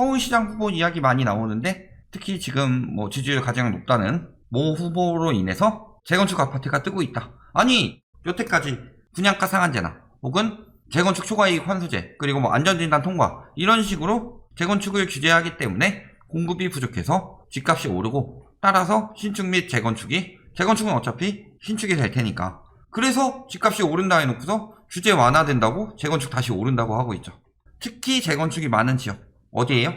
서울시장 후보 이야기 많이 나오는데 특히 지금 뭐 지지율 가장 높다는 모 후보로 인해서 재건축 아파트가 뜨고 있다. 아니 여태까지 분양가 상한제나 혹은 재건축 초과이익 환수제 그리고 뭐 안전진단 통과 이런 식으로 재건축을 규제하기 때문에 공급이 부족해서 집값이 오르고 따라서 신축 및 재건축은 어차피 신축이 될 테니까 그래서 집값이 오른다 해놓고서 규제 완화된다고 재건축 다시 오른다고 하고 있죠. 특히 재건축이 많은 지역 어디예요?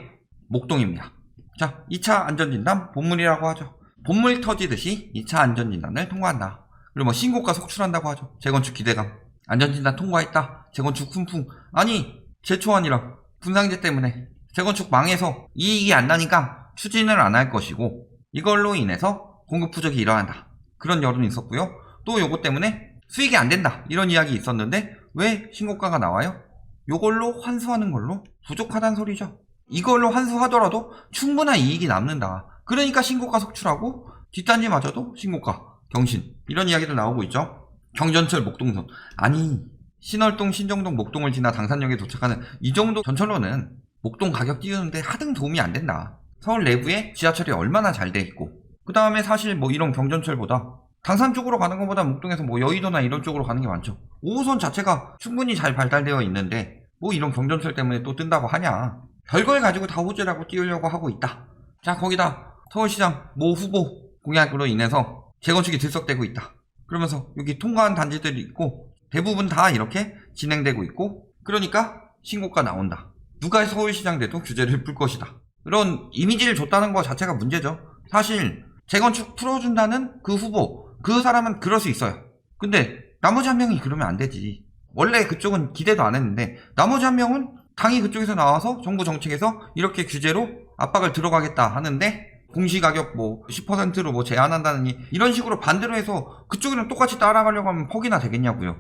목동입니다. 자, 2차 안전진단 본물이라고 하죠. 본물 터지듯이 2차 안전진단을 통과한다. 그리고 뭐 신고가 속출한다고 하죠. 재건축 기대감. 안전진단 통과했다. 재건축 훈풍. 아니 제초안이랑 분상제 때문에 재건축 망해서 이익이 안 나니까 추진을 안 할 것이고 이걸로 인해서 공급 부족이 일어난다. 그런 여론이 있었고요. 또 요거 때문에 수익이 안 된다. 이런 이야기 있었는데 왜 신고가가 나와요? 요걸로 환수하는 걸로 부족하다는 소리죠. 이걸로 환수하더라도 충분한 이익이 남는다. 그러니까 신고가 속출하고 뒷단지마저도 신고가, 경신 이런 이야기들 나오고 있죠. 경전철 목동선. 아니 신월동, 신정동, 목동을 지나 당산역에 도착하는 이 정도 전철로는 목동 가격 띄우는데 하등 도움이 안 된다. 서울 내부에 지하철이 얼마나 잘 돼 있고 그 다음에 사실 뭐 이런 경전철보다 당산 쪽으로 가는 것보다 목동에서 뭐 여의도나 이런 쪽으로 가는 게 많죠. 5호선 자체가 충분히 잘 발달되어 있는데 뭐 이런 경전철 때문에 또 뜬다고 하냐. 별걸 가지고 다 호재라고 띄우려고 하고 있다. 자, 거기다 서울시장 모 후보 공약으로 인해서 재건축이 들썩대고 있다. 그러면서 여기 통과한 단지들이 있고 대부분 다 이렇게 진행되고 있고 그러니까 신고가 나온다. 누가 서울시장 돼도 규제를 풀 것이다. 그런 이미지를 줬다는 것 자체가 문제죠. 사실 재건축 풀어준다는 그 후보 그 사람은 그럴 수 있어요. 근데 나머지 한 명이 그러면 안 되지. 원래 그쪽은 기대도 안 했는데 나머지 한 명은 당이 그쪽에서 나와서 정부 정책에서 이렇게 규제로 압박을 들어가겠다 하는데 공시가격 뭐 10%로 뭐 제한한다느니 이런 식으로 반대로 해서 그쪽이랑 똑같이 따라가려고 하면 퍽이나 되겠냐고요.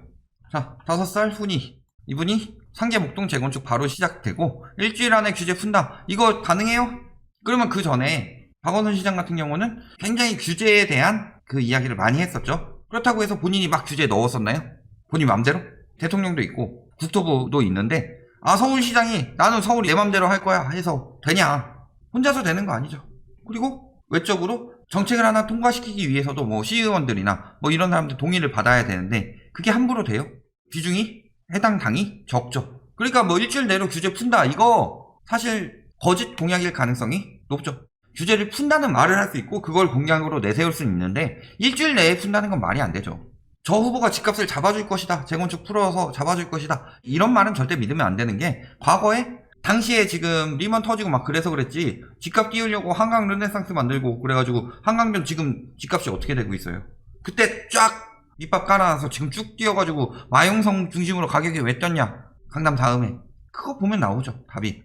자, 5살 후니 이분이 상계 목동 재건축 바로 시작되고 일주일 안에 규제 푼다. 이거 가능해요? 그러면 그 전에 박원순 시장 같은 경우는 굉장히 규제에 대한 그 이야기를 많이 했었죠. 그렇다고 해서 본인이 막 규제에 넣었었나요? 본인 맘대로? 대통령도 있고 국토부도 있는데 서울시장이 나는 서울이 내 맘대로 할 거야 해서 되냐? 혼자서 되는 거 아니죠. 그리고 외적으로 정책을 하나 통과시키기 위해서도 뭐 시의원들이나 뭐 이런 사람들 동의를 받아야 되는데 그게 함부로 돼요? 비중이 해당 당이 적죠. 그러니까 뭐 일주일 내로 규제 푼다 이거 사실 거짓 공약일 가능성이 높죠. 규제를 푼다는 말을 할 수 있고 그걸 공약으로 내세울 수는 있는데 일주일 내에 푼다는 건 말이 안 되죠. 저 후보가 집값을 잡아줄 것이다. 재건축 풀어서 잡아줄 것이다. 이런 말은 절대 믿으면 안 되는 게 과거에 당시에 지금 리먼 터지고 막 그래서 그랬지 집값 띄우려고 한강 르네상스 만들고 그래가지고 한강변 지금 집값이 어떻게 되고 있어요. 그때 쫙 밑밥 깔아놔서 지금 쭉 뛰어가지고 마용성 중심으로 가격이 왜 뛰었냐. 강남 다음에 그거 보면 나오죠 답이.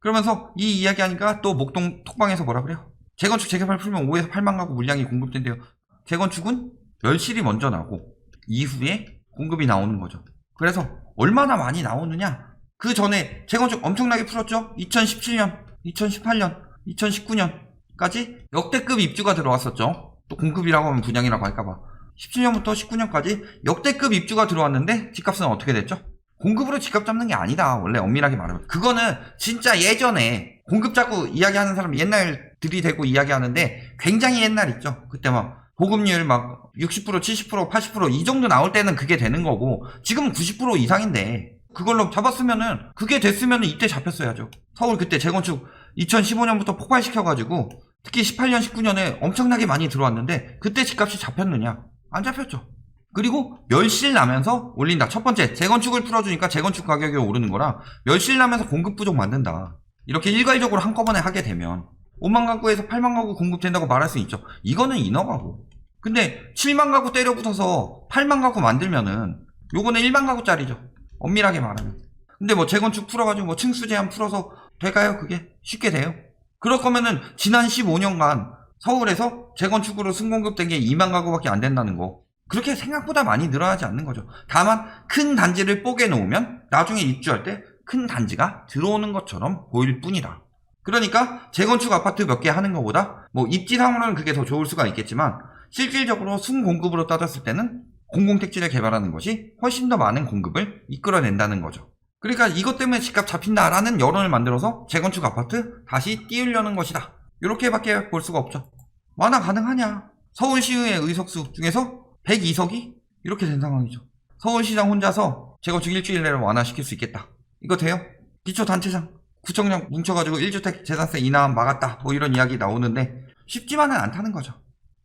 그러면서 이 이야기 하니까 또 목동 톡방에서 뭐라 그래요? 재건축 재개발 풀면 5에서 8만 가구 물량이 공급된대요. 재건축은 멸실이 먼저 나고 이후에 공급이 나오는 거죠. 그래서 얼마나 많이 나오느냐. 그 전에 재건축 엄청나게 풀었죠. 2017년, 2018년, 2019년까지 역대급 입주가 들어왔었죠. 또 공급이라고 하면 분양이라고 할까봐 17년부터 19년까지 역대급 입주가 들어왔는데 집값은 어떻게 됐죠? 공급으로 집값 잡는 게 아니다. 원래 엄밀하게 말하면 그거는 진짜 예전에 공급 잡고 이야기하는 사람 옛날 들이대고 이야기하는데 굉장히 옛날 있죠. 그때 막 보급률 막 60%, 70%, 80% 이 정도 나올 때는 그게 되는 거고 지금은 90% 이상인데 그걸로 잡았으면은 그게 됐으면은 이때 잡혔어야죠. 서울 그때 재건축 2015년부터 폭발시켜가지고 특히 18년, 19년에 엄청나게 많이 들어왔는데 그때 집값이 잡혔느냐? 안 잡혔죠. 그리고 멸실 나면서 올린다. 첫 번째 재건축을 풀어주니까 재건축 가격이 오르는 거라 멸실 나면서 공급 부족 만든다. 이렇게 일괄적으로 한꺼번에 하게 되면 5만 가구에서 8만 가구 공급된다고 말할 수 있죠. 이거는 인허가고. 근데 7만 가구 때려 붙어서 8만 가구 만들면은 요거는 1만 가구짜리죠. 엄밀하게 말하면. 근데 뭐 재건축 풀어가지고 뭐 층수 제한 풀어서 될까요? 그게 쉽게 돼요? 그럴 거면은 지난 15년간 서울에서 재건축으로 승공급된 게 2만 가구밖에 안 된다는 거. 그렇게 생각보다 많이 늘어나지 않는 거죠. 다만 큰 단지를 뽀개 놓으면 나중에 입주할 때 큰 단지가 들어오는 것처럼 보일 뿐이다. 그러니까 재건축 아파트 몇 개 하는 것보다 뭐 입지상으로는 그게 더 좋을 수가 있겠지만 실질적으로 순공급으로 따졌을 때는 공공택지를 개발하는 것이 훨씬 더 많은 공급을 이끌어낸다는 거죠. 그러니까 이것 때문에 집값 잡힌다라는 여론을 만들어서 재건축 아파트 다시 띄우려는 것이다. 이렇게밖에 볼 수가 없죠. 완화 가능하냐? 서울시의회 의석수 중에서 102석이 이렇게 된 상황이죠. 서울시장 혼자서 재건축 일주일 내로 완화시킬 수 있겠다. 이거 돼요? 기초단체장, 구청장 뭉쳐가지고 1주택 재산세 인하 막았다. 뭐 이런 이야기 나오는데 쉽지만은 않다는 거죠.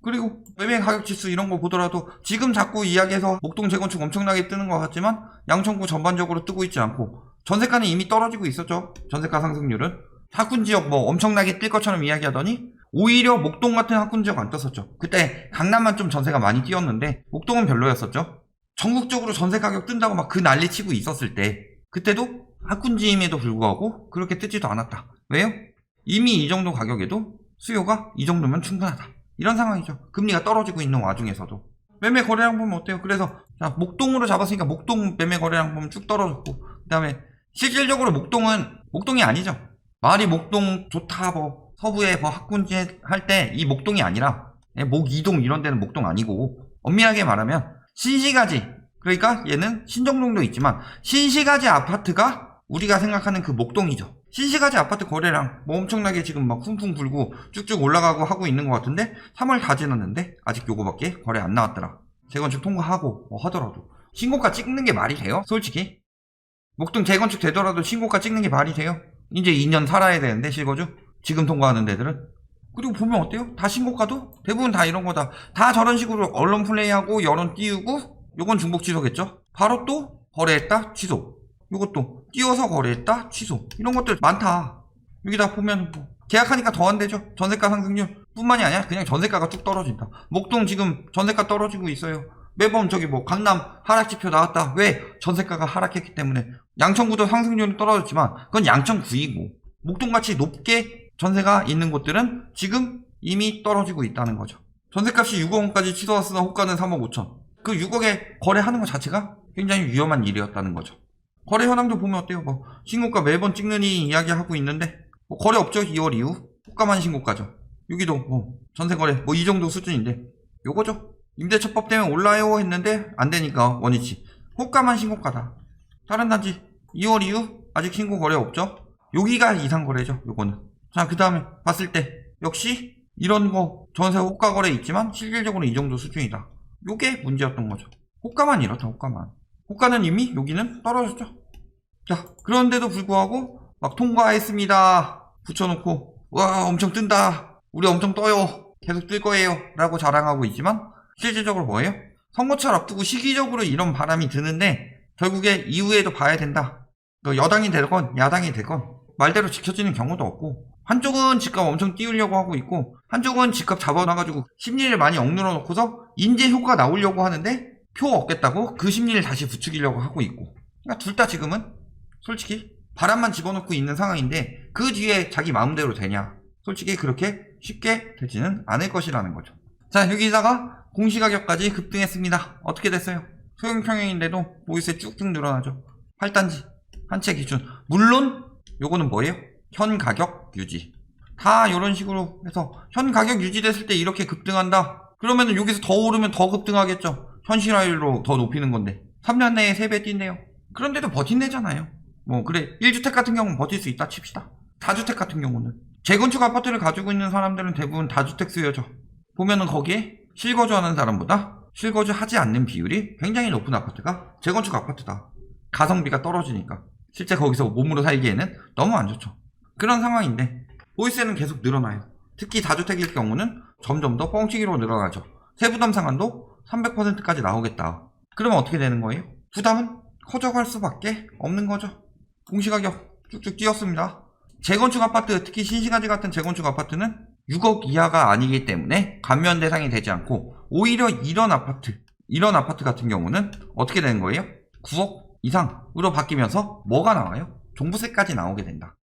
그리고 매매 가격 지수 이런 거 보더라도 지금 자꾸 이야기해서 목동 재건축 엄청나게 뜨는 것 같지만 양천구 전반적으로 뜨고 있지 않고 전세가는 이미 떨어지고 있었죠. 전세가 상승률은. 학군 지역 뭐 엄청나게 뜰 것처럼 이야기하더니 오히려 목동 같은 학군 지역 안 떴었죠. 그때 강남만 좀 전세가 많이 뛰었는데 목동은 별로였었죠. 전국적으로 전세 가격 뜬다고 막 그 난리 치고 있었을 때 그때도 학군지임에도 불구하고 그렇게 뜨지도 않았다. 왜요? 이미 이 정도 가격에도 수요가 이 정도면 충분하다. 이런 상황이죠. 금리가 떨어지고 있는 와중에서도. 매매 거래량 보면 어때요? 그래서 자, 목동으로 잡았으니까 목동 매매 거래량 보면 쭉 떨어졌고 그 다음에 실질적으로 목동이 아니죠. 말이 목동 좋다 뭐 서부에 뭐 학군지 할 때 이 목동이 아니라 목이동 이런 데는 목동 아니고 엄밀하게 말하면 신시가지, 그러니까 얘는 신정동도 있지만 신시가지 아파트가 우리가 생각하는 그 목동이죠. 신시가지 아파트 거래량 뭐 엄청나게 지금 막 훈풍 불고 쭉쭉 올라가고 하고 있는 것 같은데 3월 다 지났는데 아직 요거밖에 거래 안 나왔더라. 재건축 통과하고 뭐 하더라도 신고가 찍는 게 말이 돼요? 솔직히 목동 재건축 되더라도 신고가 찍는 게 말이 돼요? 이제 2년 살아야 되는데 실거주 지금 통과하는 데들은. 그리고 보면 어때요? 다 신고가도 대부분 다 이런 거다. 다 저런 식으로 언론 플레이하고 여론 띄우고 요건 중복 취소겠죠. 바로 또 거래했다 취소, 요것도 띄워서 거래했다 취소, 이런 것들 많다. 여기다 보면 뭐 계약하니까 더 안 되죠. 전세가 상승률 뿐만이 아니라 그냥 전세가가 쭉 떨어진다. 목동 지금 전세가 떨어지고 있어요. 매번 저기 뭐 강남 하락지표 나왔다. 왜? 전세가가 하락했기 때문에. 양천구도 상승률이 떨어졌지만 그건 양천구이고 목동같이 높게 전세가 있는 곳들은 지금 이미 떨어지고 있다는 거죠. 전세값이 6억 원까지 치솟았으나 호가는 3억 5천. 그 6억에 거래하는 것 자체가 굉장히 위험한 일이었다는 거죠. 거래 현황도 보면 어때요? 뭐 신고가 매번 찍느니 이야기하고 있는데 뭐 거래 없죠. 2월 이후 호가만 신고가죠. 여기도 뭐 전세 거래 뭐 이 정도 수준인데 요거죠. 임대차법 때문에 올라요 했는데 안 되니까 원위치 호가만 신고가다. 다른 단지 2월 이후 아직 신고 거래 없죠. 여기가 이상 거래죠. 요거는. 자, 그 다음에 봤을 때 역시 이런 거 전세 호가 거래 있지만 실질적으로 이 정도 수준이다. 요게 문제였던 거죠. 호가만 이렇다. 호가는 이미 여기는 떨어졌죠. 자, 그런데도 불구하고 막 통과했습니다 붙여놓고 와 엄청 뜬다, 우리 엄청 떠요, 계속 뜰 거예요 라고 자랑하고 있지만 실질적으로 뭐예요? 선거철 앞두고 시기적으로 이런 바람이 드는데 결국에 이후에도 봐야 된다. 여당이 되건 야당이 되건 말대로 지켜지는 경우도 없고 한쪽은 집값 엄청 띄우려고 하고 있고 한쪽은 집값 잡아놔가지고 심리를 많이 억눌러 놓고서 인재 효과 나오려고 하는데 표 얻겠다고 그 심리를 다시 부추기려고 하고 있고, 그러니까 둘 다 지금은 솔직히 바람만 집어넣고 있는 상황인데 그 뒤에 자기 마음대로 되냐? 솔직히 그렇게 쉽게 되지는 않을 것이라는 거죠. 자, 여기다가 공시가격까지 급등했습니다. 어떻게 됐어요? 소형평형인데도 보이스에 쭉쭉 늘어나죠. 8단지 한 채 기준. 물론 요거는 뭐예요? 현 가격 유지. 다 이런 식으로 해서 현 가격 유지됐을 때 이렇게 급등한다. 그러면은 여기서 더 오르면 더 급등하겠죠. 현실화율로 더 높이는 건데 3년 내에 3배 뛴대요. 그런데도 버틴대잖아요. 뭐 그래 1주택 같은 경우는 버틸 수 있다 칩시다. 다주택 같은 경우는 재건축 아파트를 가지고 있는 사람들은 대부분 다주택 수요죠. 보면은 거기에 실거주하는 사람보다 실거주하지 않는 비율이 굉장히 높은 아파트가 재건축 아파트다. 가성비가 떨어지니까 실제 거기서 몸으로 살기에는 너무 안 좋죠. 그런 상황인데 보이스는 계속 늘어나요. 특히 다주택일 경우는 점점 더 뻥튀기로 늘어나죠. 세부담 상한도 300%까지 나오겠다. 그러면 어떻게 되는 거예요? 부담은 커져갈 수밖에 없는 거죠. 공시가격 쭉쭉 뛰었습니다. 재건축 아파트, 특히 신시가지 같은 재건축 아파트는 6억 이하가 아니기 때문에 감면 대상이 되지 않고 오히려 이런 아파트 같은 경우는 어떻게 되는 거예요? 9억 이상으로 바뀌면서 뭐가 나와요? 종부세까지 나오게 된다.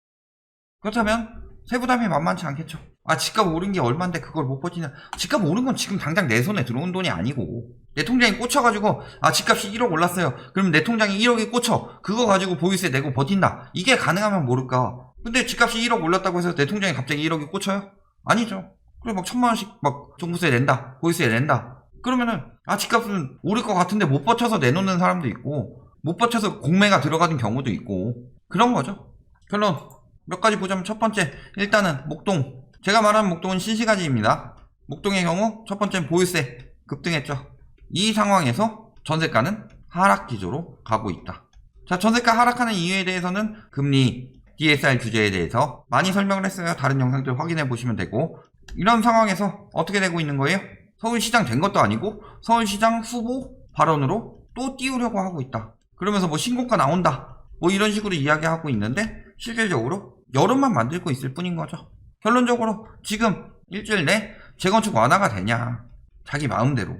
그렇다면 세부담이 만만치 않겠죠. 아, 집값 오른 게 얼만데 그걸 못 버티냐. 집값 오른 건 지금 당장 내 손에 들어온 돈이 아니고 내 통장에 꽂혀가지고 아 집값이 1억 올랐어요. 그럼 내 통장에 1억이 꽂혀. 그거 가지고 보유세 내고 버틴다. 이게 가능하면 모를까. 근데 집값이 1억 올랐다고 해서 내 통장에 갑자기 1억이 꽂혀요? 아니죠. 그래 막 1000만원씩 막 종부세 낸다, 보유세 낸다. 그러면은 아 집값은 오를 것 같은데 못 버텨서 내놓는 사람도 있고 못 버텨서 공매가 들어가는 경우도 있고 그런 거죠. 결론 몇 가지 보자면 첫 번째, 일단은 목동. 제가 말하는 목동은 신시가지입니다. 목동의 경우 첫 번째는 보유세 급등했죠. 이 상황에서 전세가는 하락 기조로 가고 있다. 자, 전세가 하락하는 이유에 대해서는 금리, DSR 규제에 대해서 많이 설명을 했어요. 다른 영상들 확인해 보시면 되고, 이런 상황에서 어떻게 되고 있는 거예요? 서울시장 된 것도 아니고 서울시장 후보 발언으로 또 띄우려고 하고 있다. 그러면서 뭐 신고가 나온다, 뭐 이런 식으로 이야기하고 있는데 실질적으로 여론만 만들고 있을 뿐인 거죠. 결론적으로 지금 일주일 내 재건축 완화가 되냐? 자기 마음대로.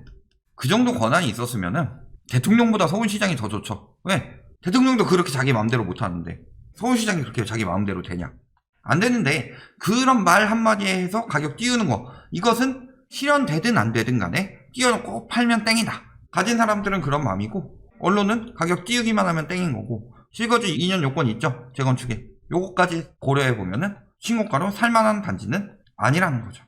그 정도 권한이 있었으면은 대통령보다 서울시장이 더 좋죠. 왜? 대통령도 그렇게 자기 마음대로 못하는데 서울시장이 그렇게 자기 마음대로 되냐? 안 되는데 그런 말 한마디에 해서 가격 띄우는 거, 이것은 실현되든 안 되든 간에 띄워놓고 팔면 땡이다. 가진 사람들은 그런 마음이고 언론은 가격 띄우기만 하면 땡인 거고, 실거주 2년 요건이 있죠. 재건축에. 요거까지 고려해보면은 신고가로 살만한 단지는 아니라는 거죠.